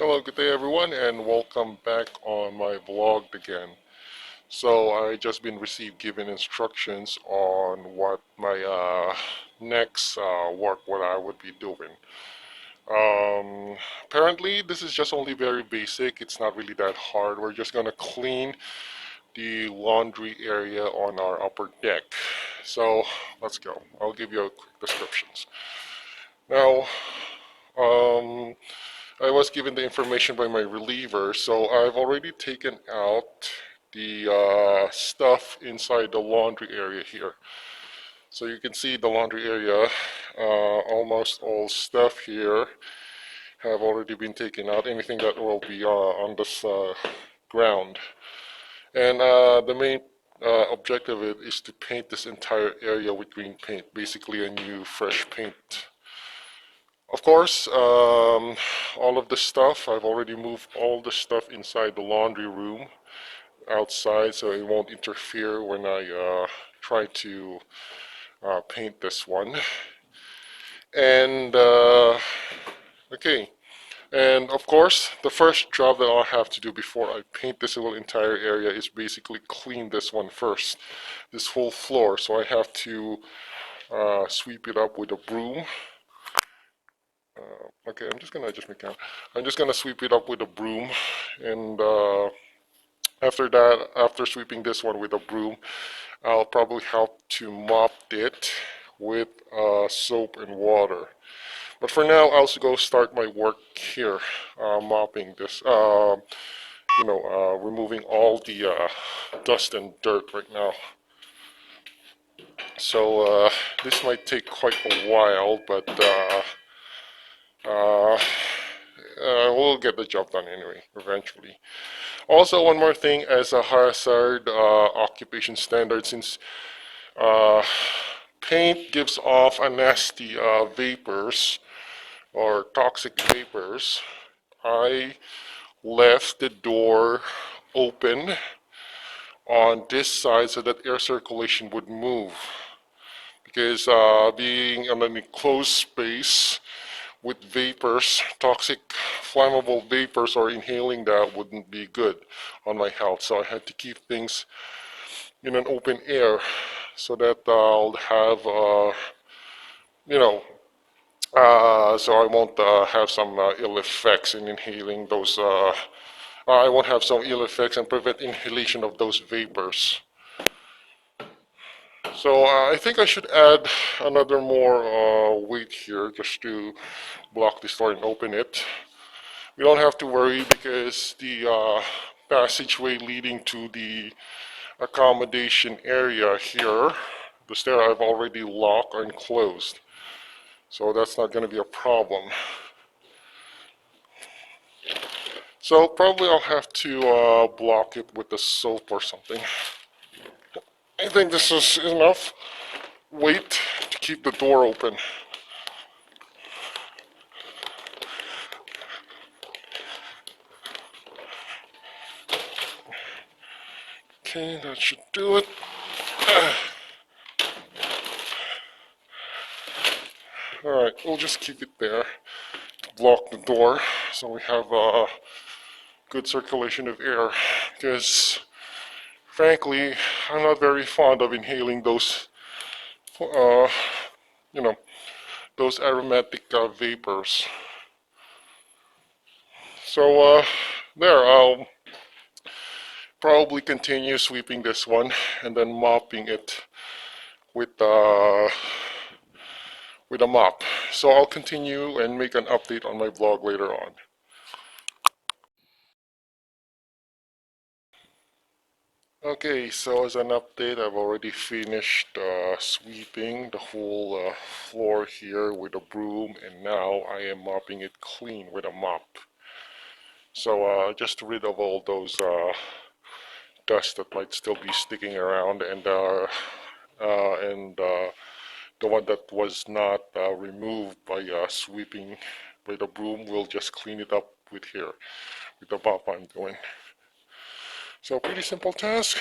Hello, good day everyone, and welcome back on my vlog again. So I just been received given instructions on what my next work what I would be doing. Apparently this is just only very basic. It's not really that hard. We're just gonna clean the laundry area on our upper deck. So let's go. I'll give you a quick descriptions. Now, um, I was given the information by my reliever, so I've already taken out the stuff inside the laundry area here. So you can see the laundry area, almost all stuff here have already been taken out, anything that will be on this ground. And the main objective of it is to paint this entire area with green paint, basically a new fresh paint. Of course, all of the stuff, I've already moved all the stuff inside the laundry room outside so it won't interfere when I try to paint this one. And, okay, and of course, the first job that I'll have to do before I paint this little entire area is basically clean this one first, this whole floor. So I have to sweep it up with a broom. Okay, I'm just gonna adjust my camera. I'm just gonna sweep it up with a broom, and after that, after sweeping this one with a broom, I'll probably have to mop it with soap and water. But for now, I'll go start my work here, mopping this, removing all the dust and dirt right now. So this might take quite a while, but we'll get the job done anyway, eventually. Also, one more thing, as a hazard occupation standard, since uh, paint gives off a nasty vapors or toxic vapors, I left the door open on this side so that air circulation would move. Because being in an enclosed space with vapors, toxic flammable vapors, or inhaling that wouldn't be good on my health. So I had to keep things in an open air so that I'll have, so I won't have some ill effects in inhaling those. I won't have some ill effects and prevent inhalation of those vapors. So I think I should add another more weight here just to block this door and open it. We don't have to worry because the passageway leading to the accommodation area here, the stair, I've already locked and closed. So that's not going to be a problem. So probably I'll have to block it with the soap or something. I think this is enough weight to keep the door open. Okay, that should do it. Alright, we'll just keep it there to block the door so we have good circulation of air, because frankly, I'm not very fond of inhaling those, uh, those aromatic vapors. So there, I'll probably continue sweeping this one and then mopping it with a mop. So I'll continue and make an update on my vlog later on. Okay, so as an update, I've already finished sweeping the whole floor here with a broom, and now I am mopping it clean with a mop. So just to rid of all those dust that might still be sticking around, and the one that was not removed by sweeping by the broom, we'll just clean it up with here, with the mop I'm doing. So pretty simple task,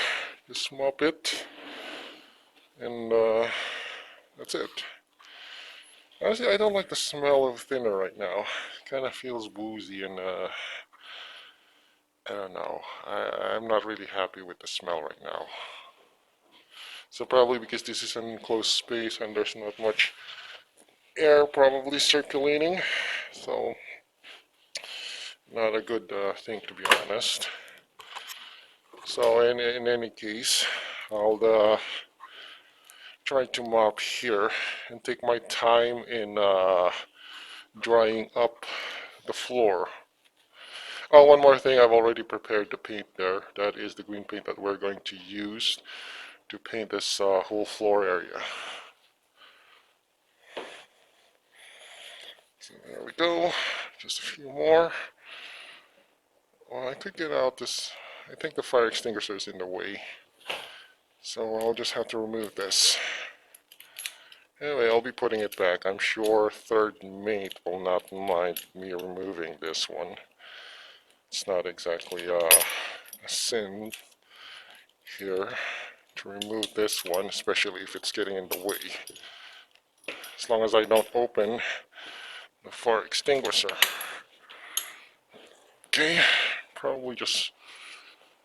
just mop it, and that's it. Honestly, I don't like the smell of thinner right now. Kind of feels woozy and I don't know. I'm not really happy with the smell right now. So probably because this is an enclosed space and there's not much air probably circulating. So not a good thing to be honest. So in any case, I'll try to mop here and take my time in drying up the floor. Oh, one more thing, I've already prepared the paint there. That is the green paint that we're going to use to paint this whole floor area. So there we go. Just a few more. Well, I could get out this. I think the fire extinguisher is in the way. So I'll just have to remove this. Anyway, I'll be putting it back. I'm sure third mate will not mind me removing this one. It's not exactly a sin here to remove this one, especially if it's getting in the way. As long as I don't open the fire extinguisher. Okay, probably just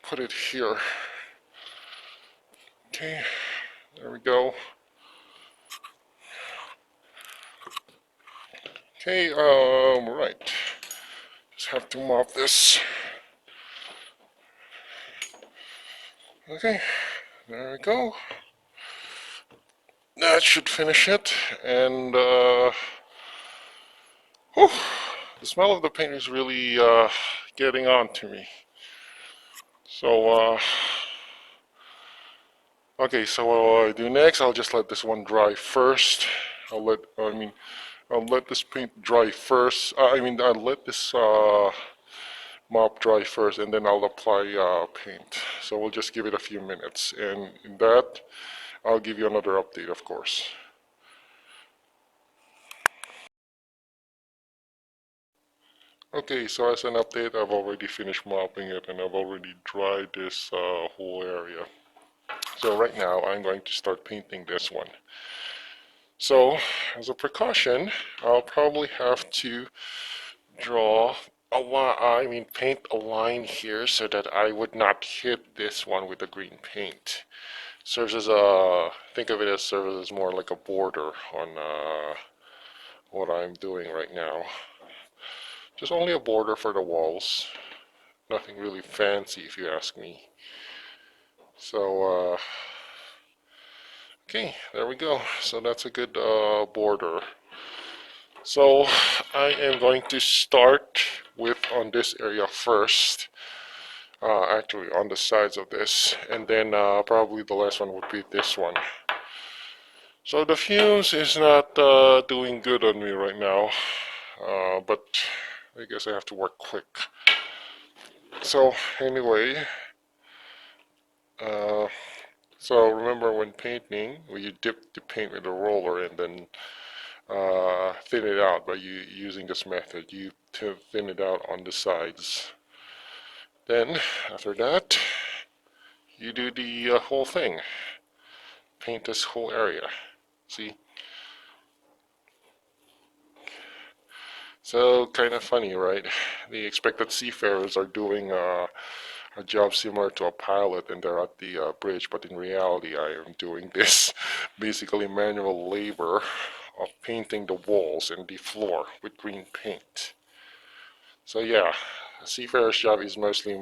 put it here. Okay, there we go. Okay, right. Just have to mop this. Okay, there we go. That should finish it. And, whew, the smell of the paint is really getting on to me. So, okay, so what I'll do next, I'll just let this one dry first. I'll let this paint dry first. I'll let this mop dry first, and then I'll apply paint. So we'll just give it a few minutes, and in that, I'll give you another update, of course. Okay, so as an update, I've already finished mopping it, and I've already dried this whole area. So right now, I'm going to start painting this one. So, as a precaution, I'll probably have to draw a line, paint a line here so that I would not hit this one with the green paint. Serves as think of it as serves as more like a border on what I'm doing right now. Just only a border for the walls. Nothing really fancy if you ask me. So, okay, there we go. So that's a good border. So I am going to start with on this area first. Actually on the sides of this, and then probably the last one would be this one. So the fumes is not doing good on me right now, but I guess I have to work quick. So anyway, uh, so remember when painting, when you dip the paint with a roller and then thin it out by using this method, you thin it out on the sides. Then after that, you do the whole thing. Paint this whole area. See? So kind of funny, right? The expected seafarers are doing a job similar to a pilot and they're at the bridge, but in reality I am doing this basically manual labor of painting the walls and the floor with green paint. So yeah, a seafarer's job is mostly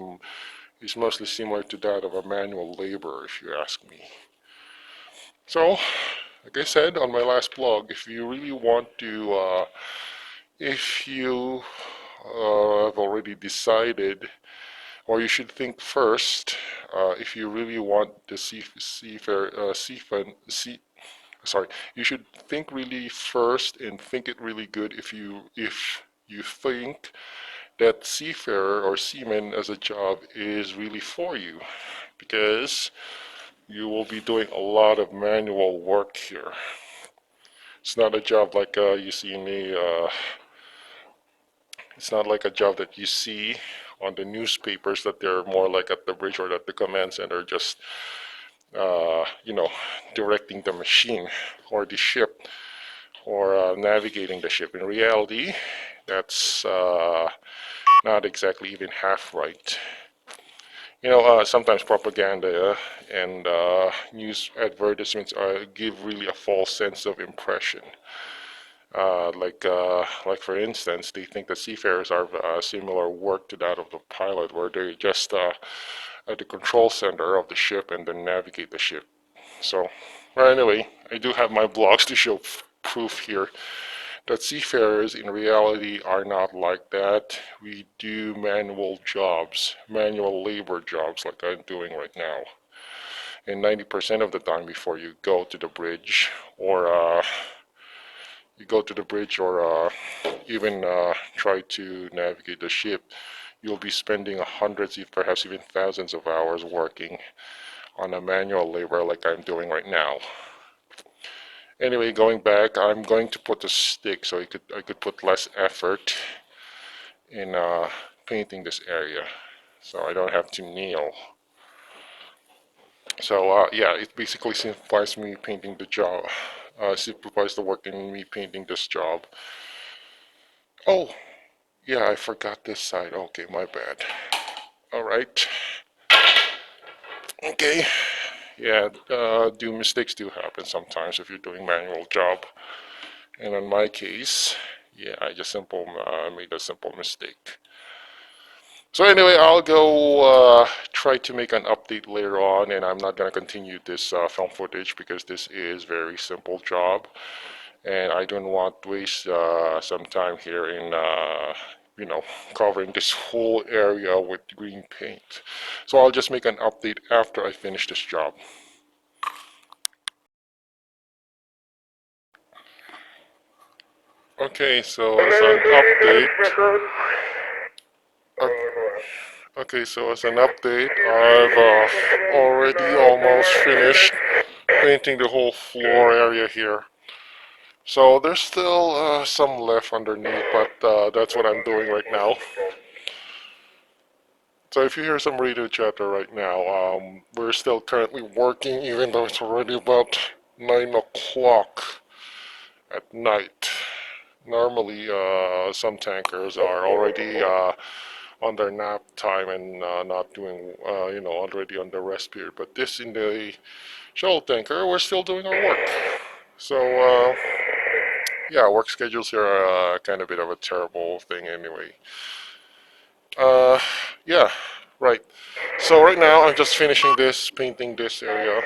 similar to that of a manual labor, if you ask me. So, like I said on my last blog, if you really want to if you have already decided, or you should think first, if you really want the you should think really first and think it really good if you think that seafarer or seaman as a job is really for you, because you will be doing a lot of manual work here. It's not a job like you see me. It's not like a job that you see on the newspapers that they're more like at the bridge or at the command center, just uh, you know, directing the machine or the ship or navigating the ship. In reality, that's not exactly even half right. Sometimes propaganda and news advertisements give really a false sense of impression. Like for instance, they think that seafarers are similar work to that of the pilot, where they just at the control center of the ship and then navigate the ship. So, well, anyway, I do have my blogs to show proof here that seafarers in reality are not like that. We do manual jobs, manual labor jobs like I'm doing right now. And 90% of the time before you go to the bridge or even try to navigate the ship, you'll be spending hundreds, perhaps even thousands of hours working on a manual labor like I'm doing right now. Anyway, going back, I'm going to put a stick so I could put less effort in painting this area, so I don't have to kneel. So yeah, it basically simplifies me painting the job, simplifies the work in me painting this job. Oh, yeah, I forgot this side. Okay, my bad. All right. Okay. Yeah, mistakes do happen sometimes if you're doing manual job. And in my case, yeah, I just made a simple mistake. So anyway, I'll go try to make an update later on, and I'm not gonna continue this film footage because this is very simple job, and I don't want to waste some time here in you know covering this whole area with green paint. So I'll just make an update after I finish this job. Okay, so as an update, okay, so as an update, I've already almost finished painting the whole floor area here. So there's still some left underneath, but that's what I'm doing right now. So if you hear some radio chatter right now, we're still currently working even though it's already about 9 o'clock at night. Normally, some tankers are already on their nap time and not doing, already on the rest period. But this in the shuttle tanker, we're still doing our work. So, yeah, work schedules here are kind of a bit of a terrible thing anyway. Uh, yeah, right. So right now I'm just finishing this, painting this area,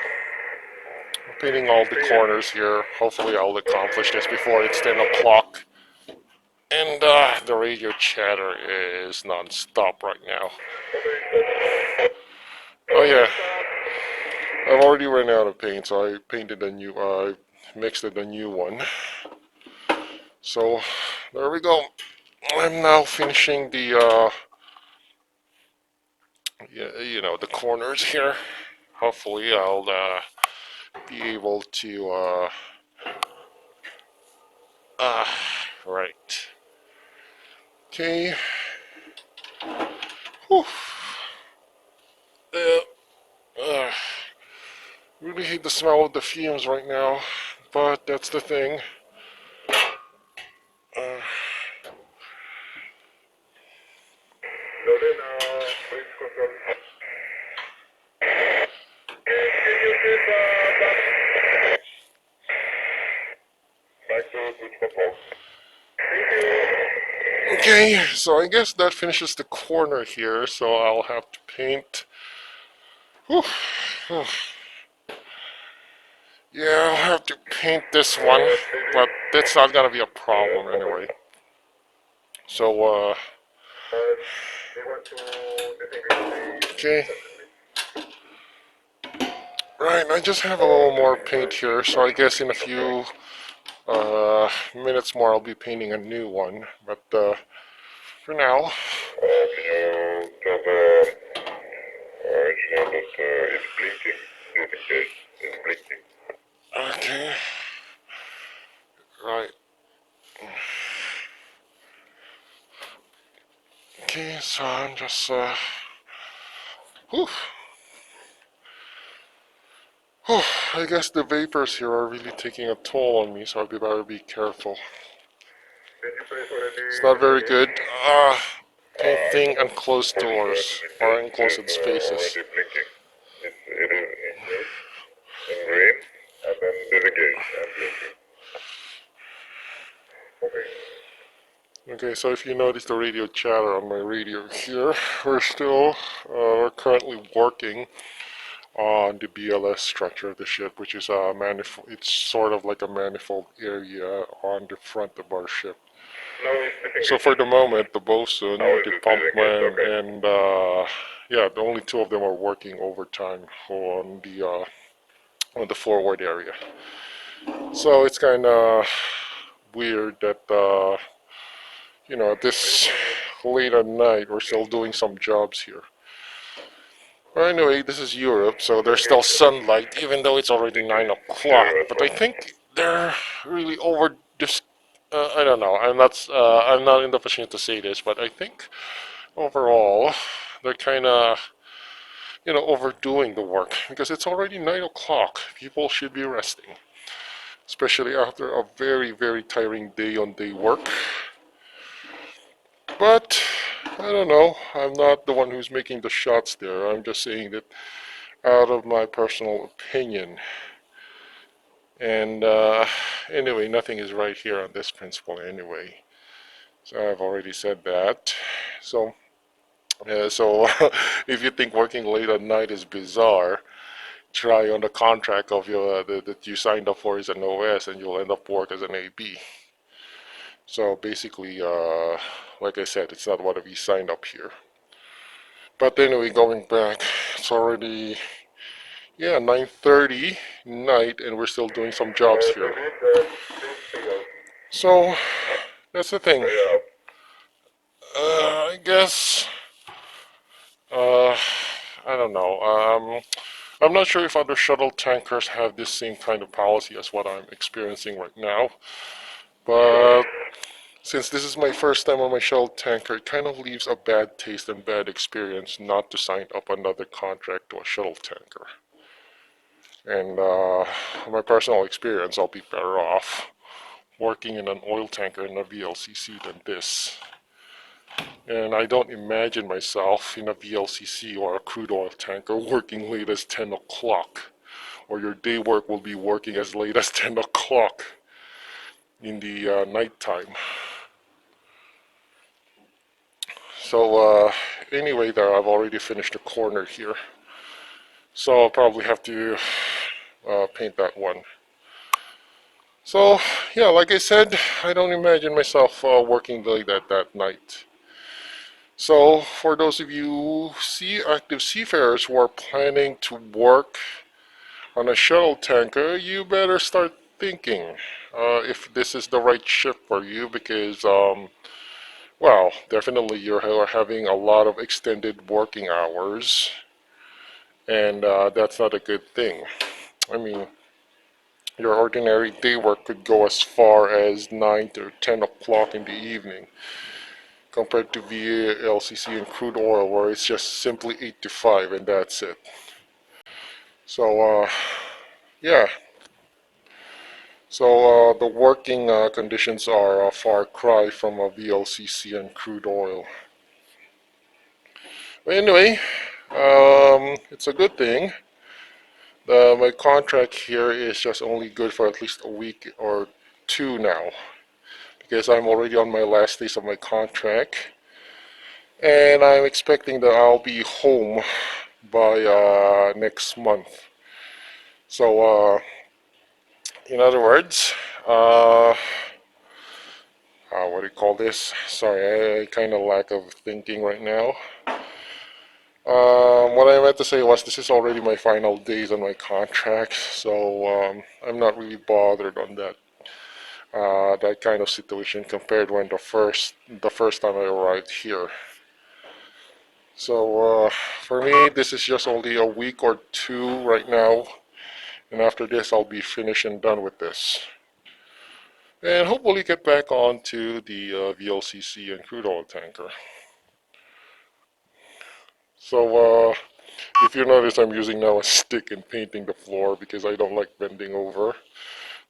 painting all the corners here. Hopefully I'll accomplish this before it's 10 o'clock. And the radio chatter is non-stop right now. Oh yeah, I've already run out of paint, so I mixed it a new one. So there we go. I'm now finishing the, the corners here. Hopefully I'll be able to, right. Okay. Whew. Uh, uh, really hate the smell of the fumes right now, but that's the thing. Uh, okay, so I guess that finishes the corner here, so I'll have to paint. Whew. Yeah, I'll have to paint this one, but that's not gonna be a problem anyway. So, okay. Right, I just have a little more paint here, so I guess in a few minutes more I'll be painting a new one, but for now. Okay. Right. Okay, so I'm just, whew. I guess the vapors here are really taking a toll on me, so I'd better be careful. It's not very good. Painting unclosed doors or enclosed spaces. Okay, so if you notice the radio chatter on my radio here, we're currently working on the BLS structure of the ship, which is a manifold. It's sort of like a manifold area on the front of our ship. So for the moment, the bosun, the pumpman, and yeah, the only two of them are working overtime on the forward area. So it's kind of weird that this late at night we're still doing some jobs here. Well, anyway, this is Europe, so there's still sunlight, even though it's already 9 o'clock. But I think they're really over this. I don't know. I'm not in the position to say this, but I think overall they're kind of overdoing the work because it's already 9 o'clock. People should be resting, especially after a very very tiring day on day work. But I don't know. I'm not the one who's making the shots there. I'm just saying that out of my personal opinion. And anyway, nothing is right here on this principle anyway. So I've already said that. So, if you think working late at night is bizarre, try on the contract of that you signed up for as an OS, and you'll end up work as an AB. So basically, like I said, it's not what we signed up here. But anyway, going back, it's already 9:30 night, and we're still doing some jobs here. So that's the thing. I guess. Uh, I don't know. I'm not sure if other shuttle tankers have this same kind of policy as what I'm experiencing right now. But since this is my first time on my shuttle tanker, it kind of leaves a bad taste and bad experience not to sign up another contract to a shuttle tanker. And my personal experience, I'll be better off working in an oil tanker in a VLCC than this. And I don't imagine myself in a VLCC or a crude oil tanker working late as 10 o'clock. Or your day work will be working as late as 10 o'clock in the nighttime. So anyway, there I've already finished the corner here. So I'll probably have to paint that one. So yeah, like I said, I don't imagine myself working late that night. So for those of you active seafarers who are planning to work on a shuttle tanker, you better start thinking if this is the right ship for you because, well, definitely you're having a lot of extended working hours, and that's not a good thing. I mean, your ordinary day work could go as far as 9 to 10 o'clock in the evening, compared to VLCC and crude oil, where it's just simply 8 to 5 and that's it. So, yeah. So, the working conditions are a far cry from a VLCC and crude oil. But anyway, it's a good thing. My contract here is just only good for at least a week or two now, because I'm already on my last days of my contract. And I'm expecting that I'll be home by next month. So, in other words, what do you call this? Sorry, I kind of lack of thinking right now. What I meant to say was this is already my final days on my contract, so I'm not really bothered on that kind of situation compared when the first time I arrived here. So for me, this is just only a week or two right now, and after this, I'll be finished and done with this. And hopefully get back onto the VLCC and crude oil tanker. So If you notice, I'm using now a stick and painting the floor because I don't like bending over.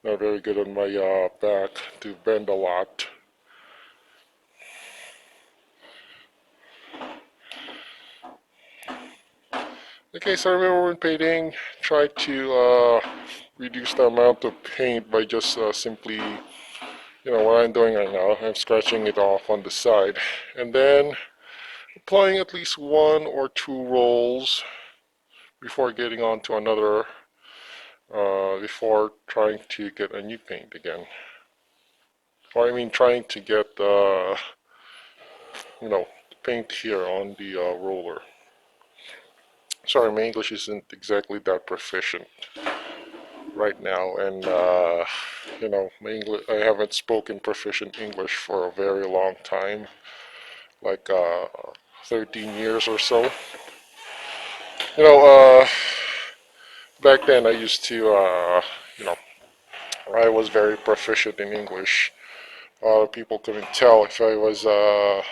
Not very good on my back to bend a lot. Okay, so remember when painting, try to reduce the amount of paint by just simply, what I'm doing right now, I'm scratching it off on the side. And then applying at least one or two rolls before getting on to another, before trying to get a new paint again. Or I mean trying to get, paint here on the roller. Sorry, my English isn't exactly that proficient right now, and my English, I haven't spoken proficient English for a very long time, like 13 years or so. You know, back then I used to, I was very proficient in English. A lot of people couldn't tell if I was uh,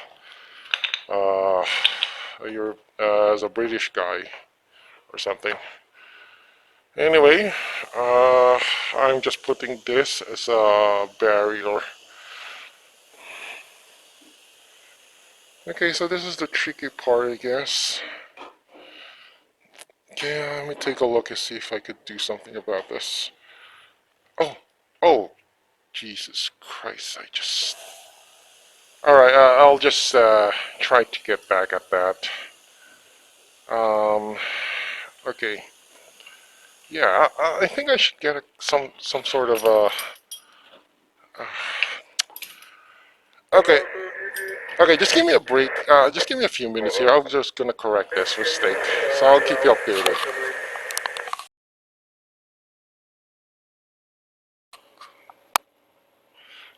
as a British guy or something. Anyway, I'm just putting this as a barrier. Okay, so this is the tricky part, I guess. Okay, let me take a look and see if I could do something about this. Oh, oh, Jesus Christ, I just... Alright, I'll just try to get back at that. Um, okay. Yeah, I think I should get some sort of a... Okay, okay, just give me a break. Just give me a few minutes here. I'm just gonna correct this mistake. So I'll keep you updated.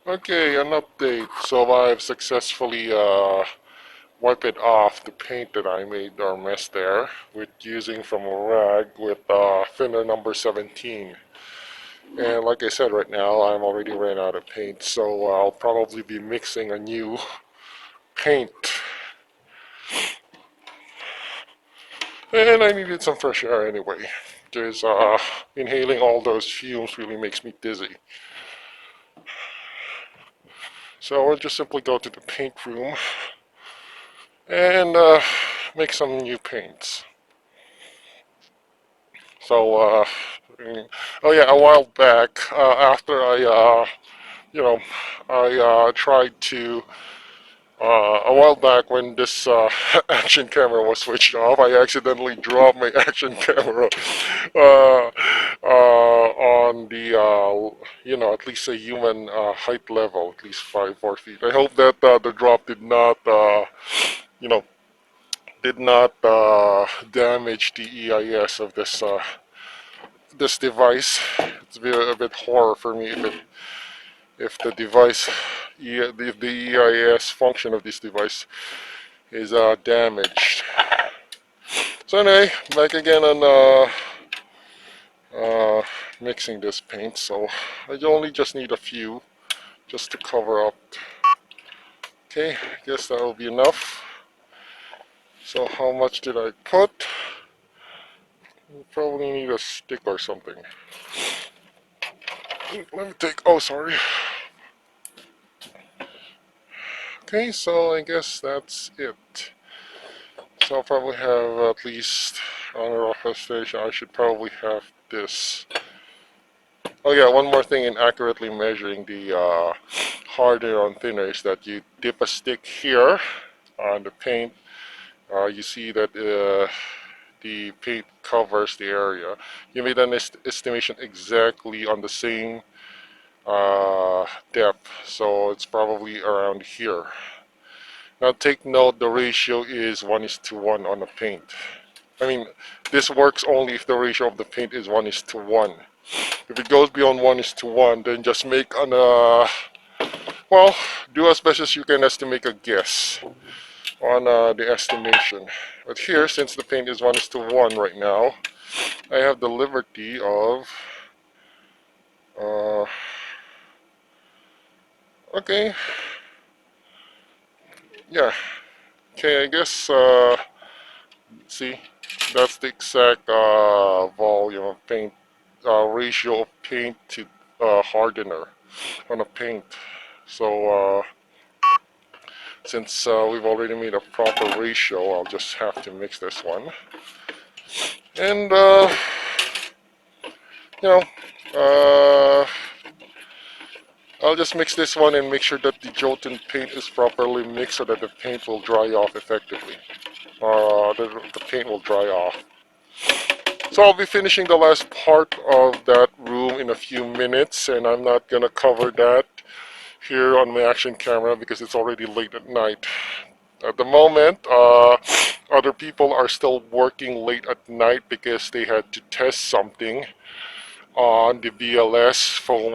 Okay, an update. So I've successfully wiped it off the paint that I made or mess there with using from a rag with thinner number 17. And like I said, right now I'm already ran out of paint, so I'll probably be mixing a new paint. And I needed some fresh air anyway, because inhaling all those fumes really makes me dizzy. So I'll just simply go to the paint room and make some new paints. So, oh yeah, a while back, after you know, I tried to, a while back when this action camera was switched off, I accidentally dropped my action camera on the, at least a human height level, at least 4 feet. I hope that the drop did not, you know, damage the EIS of this device. It's a bit horror for me if the device, if the EIS function of this device is damaged. So anyway, back again on mixing this paint. So I only just need a few just to cover up. Okay, I guess that will be enough. So how much did I put? Probably need a stick or something. Let me take, oh sorry. Okay, so I guess that's it. So I'll probably have at least on a rough estimation, I should probably have this. Oh yeah, one more thing in accurately measuring the hardener on thinner is that you dip a stick here on the paint. You see that the paint covers the area. You made an estimation exactly on the same depth, so it's probably around here. Now take note, the ratio is 1:1 on the paint. I mean, this works only if the ratio of the paint is 1:1. If it goes beyond 1:1, then just make an, well, do as best as you can as to make a guess on the estimation. But here, since the paint is 1:1 right now, I have the liberty of, uh, okay, yeah, okay, I guess, see, That's the exact volume of paint, ratio of paint to hardener on a paint. So since we've already made a proper ratio, I'll just have to mix this one. And you know, uh, I'll just mix this one and make sure that the gelatin paint is properly mixed so that the paint will dry off effectively. The paint will dry off. So I'll be finishing the last part of that room in a few minutes, and I'm not gonna cover that here on my action camera because it's already late at night. At the moment, other people are still working late at night because they had to test something on the VLS from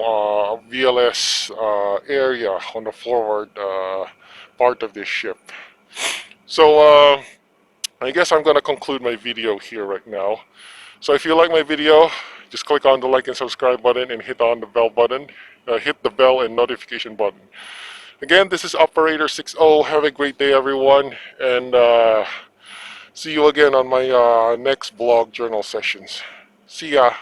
VLS area on the forward part of this ship. So I guess I'm gonna conclude my video here right now. So if you like my video, just click on the like and subscribe button and hit on the bell button. Hit the bell and notification button. Again, this is Operator 60. Have a great day, everyone, and see you again on my next vlog journal sessions. See ya.